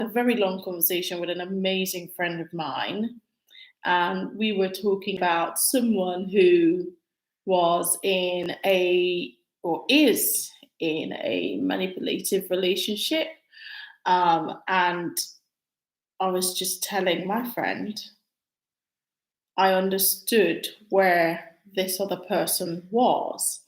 a very long conversation with an amazing friend of mine, and we were talking about someone who was in a or is in a manipulative relationship. And I was just telling my friend I understood where this other person was.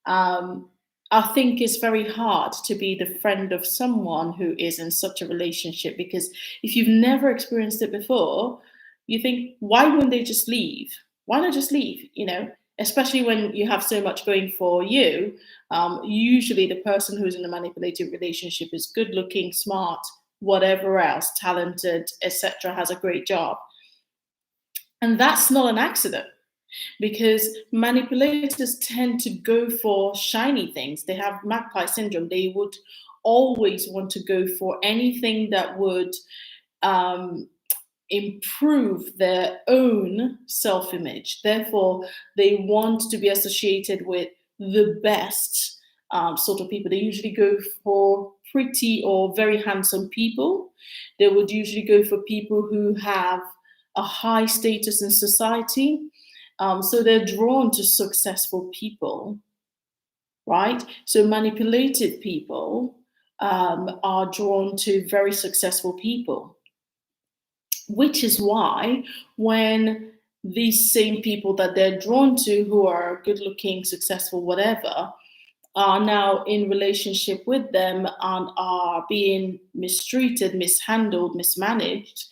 Um, I think it's very hard to be the friend of someone who is in such a relationship, because if you've never experienced it before, you think, why wouldn't they just leave? Why not just leave? Especially when you have so much going for you. Usually, the person who's in a manipulative relationship is good looking, smart, whatever else, talented, etc., has a great job. And that's not an accident, because manipulators tend to go for shiny things. They have magpie syndrome. They would always want to go for anything that would um, improve their own self image. Therefore, they want to be associated with the best sort of people. They usually go for pretty or very handsome people. They would usually go for people who have a high status in society. So they're drawn to successful people, right? So manipulative people are drawn to very successful people, which is why when these same people that they're drawn to, who are good looking, successful, whatever, are now in relationship with them and are being mistreated, mishandled, mismanaged,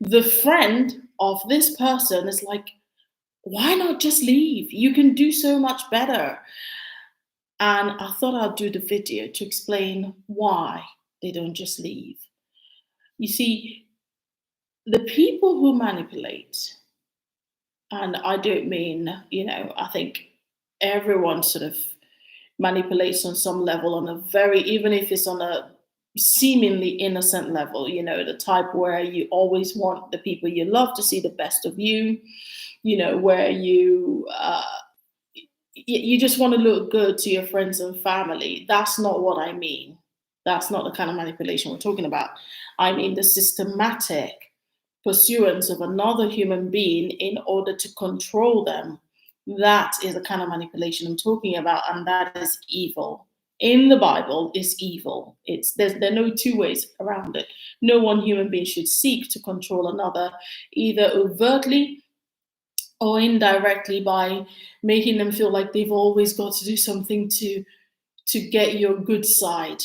the friend of this person is like, why not just leave? You can do so much better. And I thought I'd do the video to explain why they don't just leave. You see, the people who manipulate, and I don't mean, I think everyone sort of manipulates on some level, on a very, even if it's on a seemingly innocent level, the type where you always want the people you love to see the best of you, where you just want to look good to your friends and family. That's not what I mean. That's not the kind of manipulation we're talking about. I mean the systematic pursuance of another human being in order to control them. That is the kind of manipulation I'm talking about, and that is evil. In the Bible, is evil. There are no two ways around it. No one human being should seek to control another, either overtly or indirectly, by making them feel like they've always got to do something to get your good side,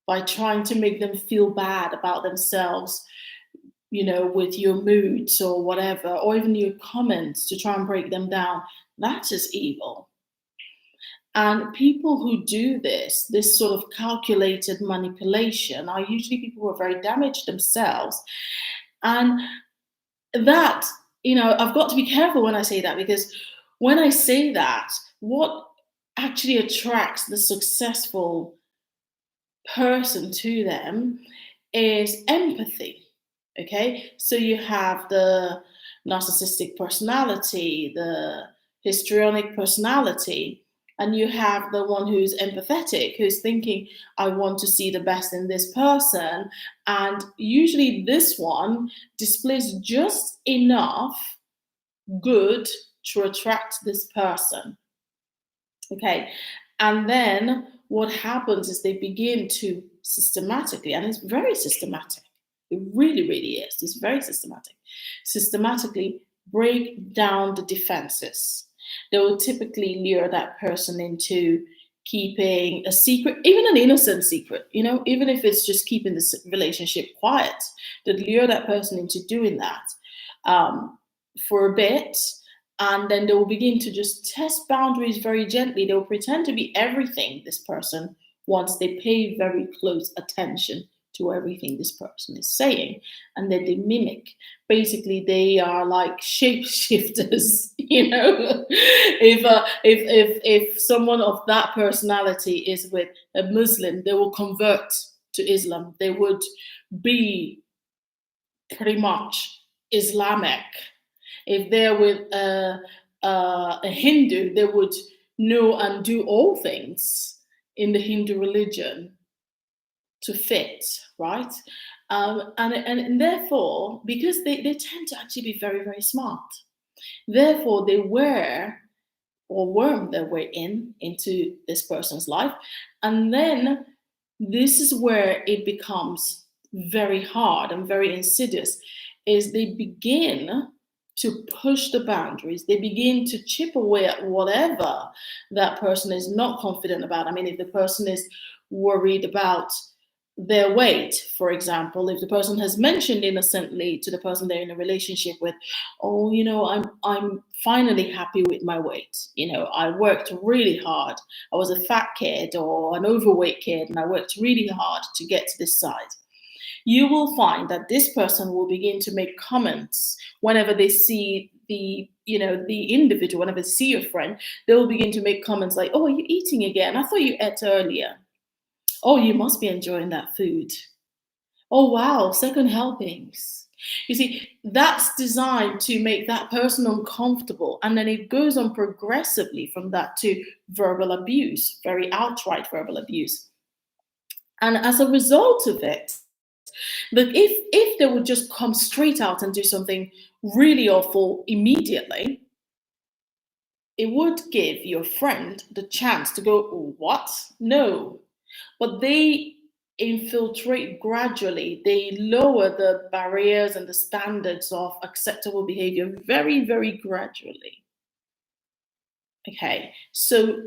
by trying to make them feel bad about themselves, with your moods or whatever, or even your comments, to try and break them down. That's just evil. And people who do this sort of calculated manipulation, are usually people who are very damaged themselves. And that, I've got to be careful when I say that, because when I say that, what actually attracts the successful person to them is empathy. Okay, so you have the narcissistic personality, the histrionic personality, and you have the one who's empathetic, who's thinking, I want to see the best in this person. And usually this one displays just enough good to attract this person. Okay, and then what happens is they begin to systematically, and it's very systematic, it really, really is, it's very systematically break down the defenses. They will typically lure that person into keeping a secret, even an innocent secret, even if it's just keeping this relationship quiet. They lure that person into doing that for a bit, and then they will begin to just test boundaries very gently. They will pretend to be everything this person wants. They pay very close attention to everything this person is saying, and then they mimic. Basically, they are like shapeshifters. If someone of that personality is with a Muslim, they will convert to Islam. They would be pretty much Islamic. If they're with a Hindu, they would know and do all things in the Hindu religion to fit, right? And therefore, because they tend to actually be very, very smart, therefore they were or worm their way into this person's life. And then this is where it becomes very hard and very insidious, is they begin to push the boundaries. They begin to chip away at whatever that person is not confident about. I mean, if the person is worried about their weight, for example, if the person has mentioned innocently to the person they're in a relationship with, oh, I'm finally happy with my weight. I worked really hard. I was a fat kid or an overweight kid, and I worked really hard to get to this size. You will find that this person will begin to make comments whenever they see the individual, whenever they see your friend, they will begin to make comments like, oh, are you eating again? I thought you ate earlier. Oh, you must be enjoying that food. Oh, wow, second helpings. You see, that's designed to make that person uncomfortable. And then it goes on progressively from that to verbal abuse, very outright verbal abuse. And as a result of it, but if they would just come straight out and do something really awful immediately, it would give your friend the chance to go, what? No. But they infiltrate gradually. They lower the barriers and the standards of acceptable behavior very, very gradually. Okay. So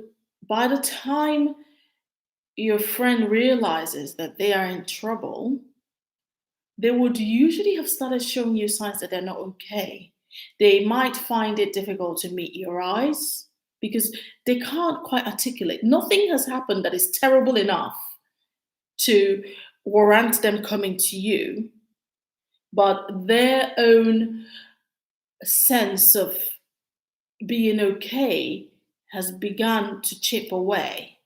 by the time your friend realizes that they are in trouble, they would usually have started showing you signs that they're not okay. They might find it difficult to meet your eyes because they can't quite articulate. Nothing has happened that is terrible enough to warrant them coming to you, but their own sense of being okay has begun to chip away,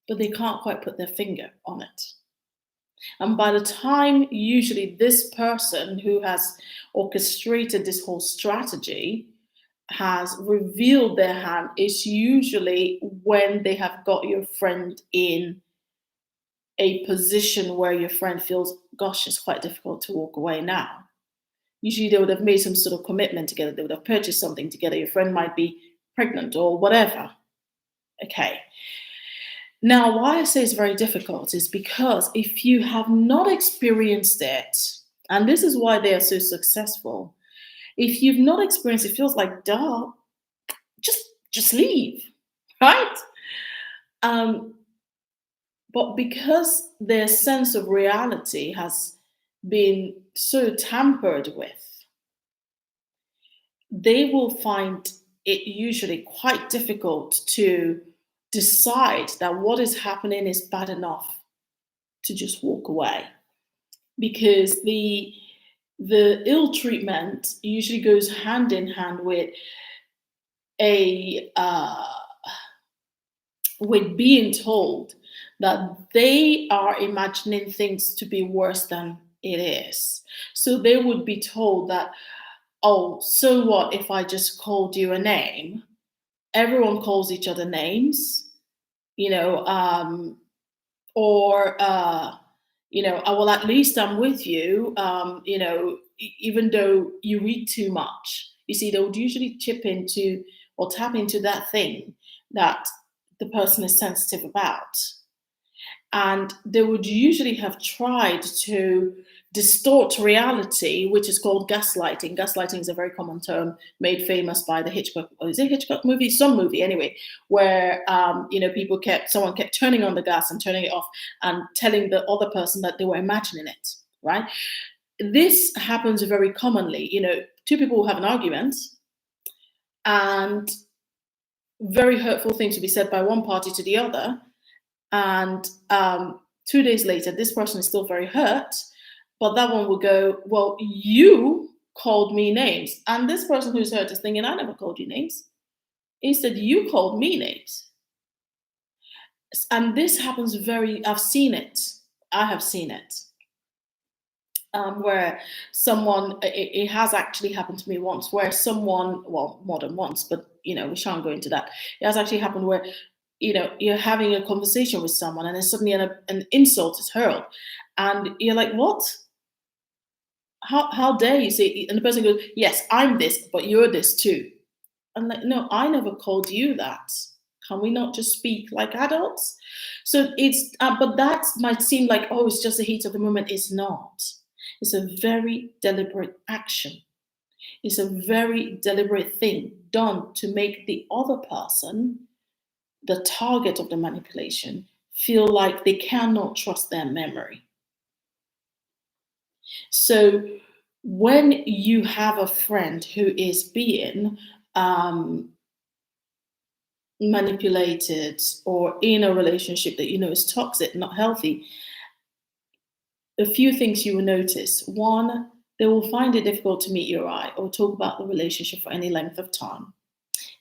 but they can't quite put their finger on it. And by the time usually this person who has orchestrated this whole strategy has revealed their hand, it's usually when they have got your friend in a position where your friend feels, gosh, it's quite difficult to walk away now. Usually they would have made some sort of commitment together, they would have purchased something together, your friend might be pregnant or whatever. Okay. Now, why I say it's very difficult is because if you have not experienced it, and this is why they are so successful, if you've not experienced it, feels like, duh, just just leave, right? Um, but because their sense of reality has been so tampered with, they will find it usually quite difficult to decide that what is happening is bad enough to just walk away, because the ill treatment usually goes hand in hand a with being told that they are imagining things to be worse than it is. So they would be told that, oh, so what if I just called you a name? Everyone calls each other names, you know, or oh, well, at least I'm with you, even though you read too much. You see, they would usually chip into or tap into that thing that the person is sensitive about. And they would usually have tried to distort reality, which is called gaslighting. Gaslighting is a very common term made famous by the Hitchcock, or is it Hitchcock movie? Some movie anyway, where someone kept turning on the gas and turning it off and telling the other person that they were imagining it, right? This happens very commonly. Two people will have an argument, and very hurtful things to be said by one party to the other, and 2 days later, this person is still very hurt, but that one will go, well, you called me names. And this person who's hurt is thinking, I never called you names. Instead, you called me names. And this happens I've seen it. I have seen it. Where it has actually happened to me once, where someone, well, more than once, but we shan't go into that. It has actually happened where you're having a conversation with someone and then suddenly an insult is hurled and you're like, what? how dare you say? And the person goes, yes, I'm this, but you're this too. I'm like, no, I never called you that. Can we not just speak like adults? So but that might seem like, oh, it's just the heat of the moment. It's not. It's a very deliberate action. It's a very deliberate thing done to make the other person, the target of the manipulation, feel like they cannot trust their memory. So when you have a friend who is being um, manipulated or in a relationship that you know is toxic, not healthy, a few things you will notice. One, they will find it difficult to meet your eye or talk about the relationship for any length of time.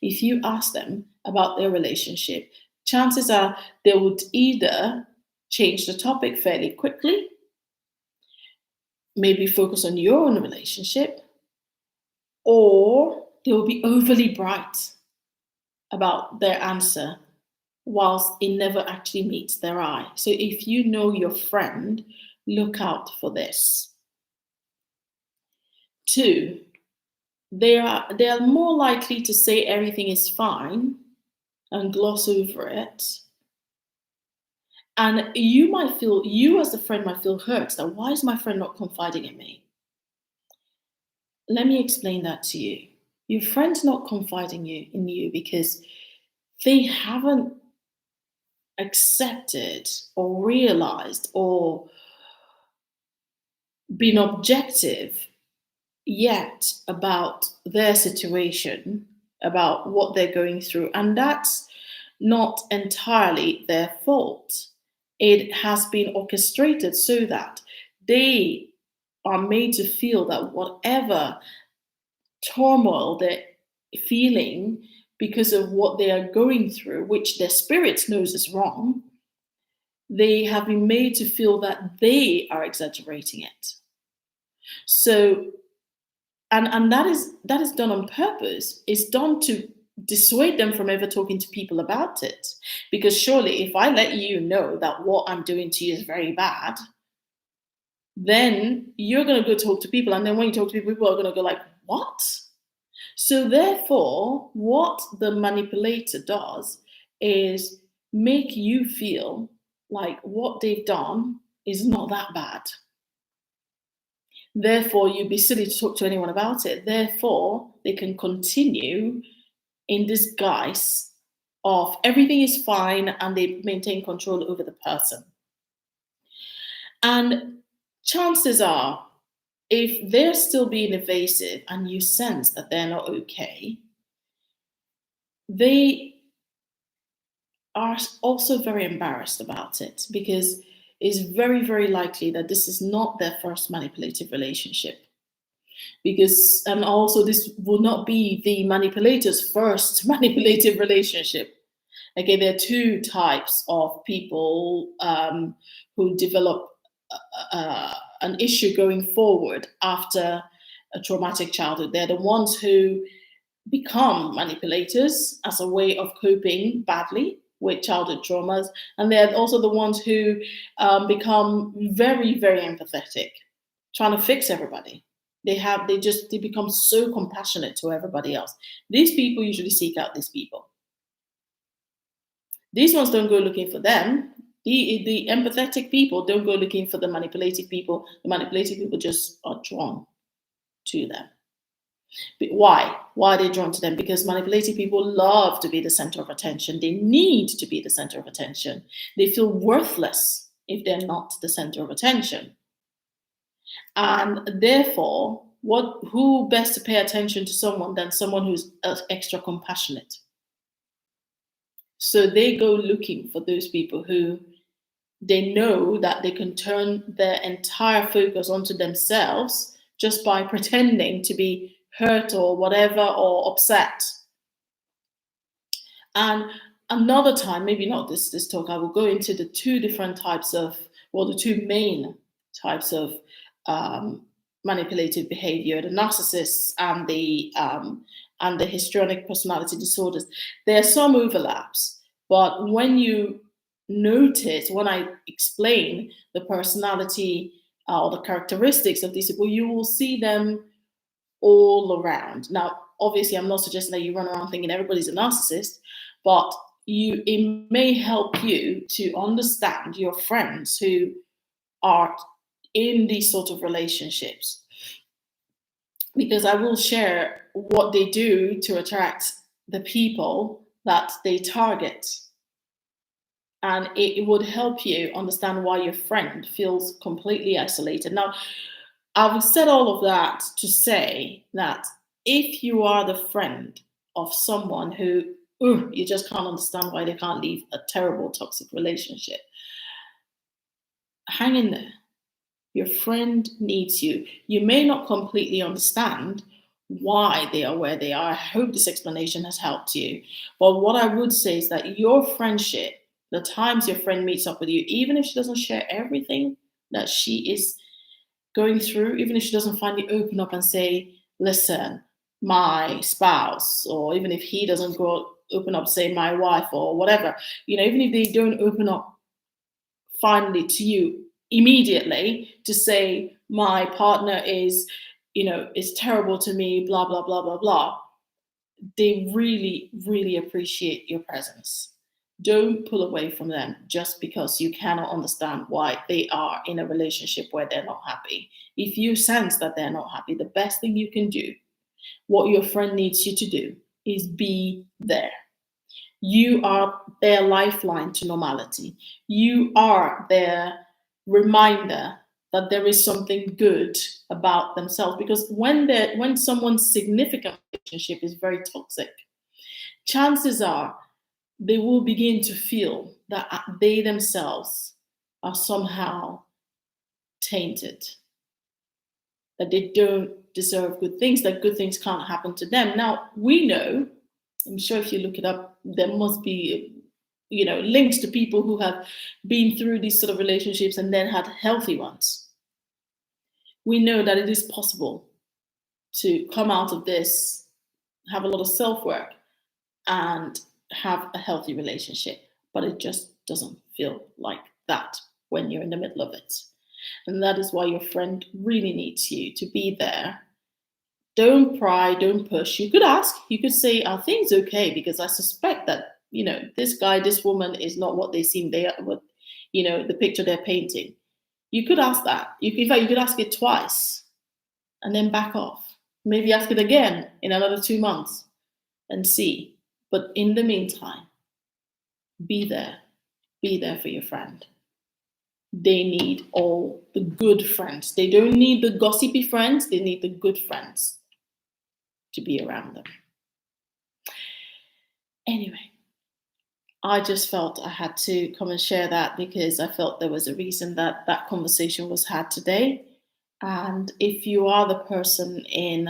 If you ask them about their relationship, chances are they would either change the topic fairly quickly, maybe focus on your own relationship, or they will be overly bright about their answer whilst it never actually meets their eye. So if you know your friend, look out for this. Two, they are more likely to say everything is fine and gloss over it. And you as a friend might feel hurt that why is my friend not confiding in me? Let me explain that to you. Your friend's not confiding in you because they haven't accepted or realized or been objective yet about their situation, about what they're going through. And that's not entirely their fault. It has been orchestrated so that they are made to feel that whatever turmoil they're feeling because of what they are going through, which their spirit knows is wrong, they have been made to feel that they are exaggerating it. So, and that is done on purpose. It's done to dissuade them from ever talking to people about it. Because surely, if I let you know that what I'm doing to you is very bad, then you're going to go talk to people, and then when you talk to people, people are going to go like, "What?" So therefore, what the manipulator does is make you feel like what they've done is not that bad. Therefore, you'd be silly to talk to anyone about it. Therefore, they can continue in this guise of everything is fine and they maintain control over the person. And chances are, if they're still being evasive and you sense that they're not okay, they are also very embarrassed about it because it's very, very likely that this is not their first manipulative relationship. Because, and also, this will not be the manipulator's first manipulative relationship. Okay, there are two types of people who develop an issue going forward after a traumatic childhood. They're the ones who become manipulators as a way of coping badly with childhood traumas, and they're also the ones who become very, very empathetic, trying to fix everybody. They become so compassionate to everybody else. These people usually seek out these people. These ones don't go looking for them. The empathetic people don't go looking for the manipulative people. The manipulative people just are drawn to them. But why? Why are they drawn to them? Because manipulative people love to be the center of attention. They need to be the center of attention. They feel worthless if they're not the center of attention. And therefore, who best to pay attention to someone than someone who's extra compassionate? So they go looking for those people who they know that they can turn their entire focus onto themselves just by pretending to be hurt or whatever or upset. And another time, maybe not this talk, I will go into the two different types of, well, the two main types of manipulative behavior: the narcissists and the histrionic personality disorders. There are some overlaps, but when I explain the personality or the characteristics of these people, you will see them all around. Now, obviously, I'm not suggesting that you run around thinking everybody's a narcissist, but it may help you to understand your friends who are in these sort of relationships. Because I will share what they do to attract the people that they target. And it would help you understand why your friend feels completely isolated. Now, I've said all of that to say that if you are the friend of someone who you just can't understand why they can't leave a terrible toxic relationship, hang in there. Your friend needs you. You may not completely understand why they are where they are. I hope this explanation has helped you. But what I would say is that your friendship, the times your friend meets up with you, even if she doesn't share everything that she is going through, even if she doesn't finally open up and say, listen, my spouse, or even if he doesn't go open up, say my wife or whatever, even if they don't open up finally to you immediately to say my partner is terrible to me, blah blah blah blah blah, they really really appreciate your presence. Don't pull away from them just because you cannot understand why they are in a relationship where they're not happy. If you sense that they're not happy, the best thing you can do, what your friend needs you to do, is be there. You are their lifeline to normality. You are their reminder that there is something good about themselves. Because when someone's significant relationship is very toxic, chances are they will begin to feel that they themselves are somehow tainted, that they don't deserve good things, that good things can't happen to them. Now, we know, I'm sure if you look it up, there must be, links to people who have been through these sort of relationships and then had healthy ones. We know that it is possible to come out of this, have a lot of self-work, and have a healthy relationship, but it just doesn't feel like that when you're in the middle of it. And that is why your friend really needs you to be there. Don't pry, don't push. You could ask, you could say, are things okay? Because I suspect that, this guy, this woman is not what they seem they are, what, the picture they're painting. You could ask that. In fact, you could ask it twice and then back off. Maybe ask it again in another 2 months and see. But in the meantime, be there. Be there for your friend. They need all the good friends. They don't need the gossipy friends. They need the good friends to be around them. Anyway, I just felt I had to come and share that because I felt there was a reason that that conversation was had today. And if you are the person in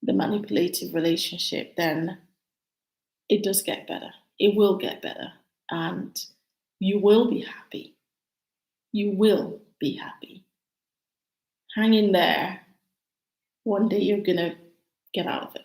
the manipulative relationship, then it does get better. It will get better. And you will be happy. You will be happy. Hang in there. One day you're going to get out of it.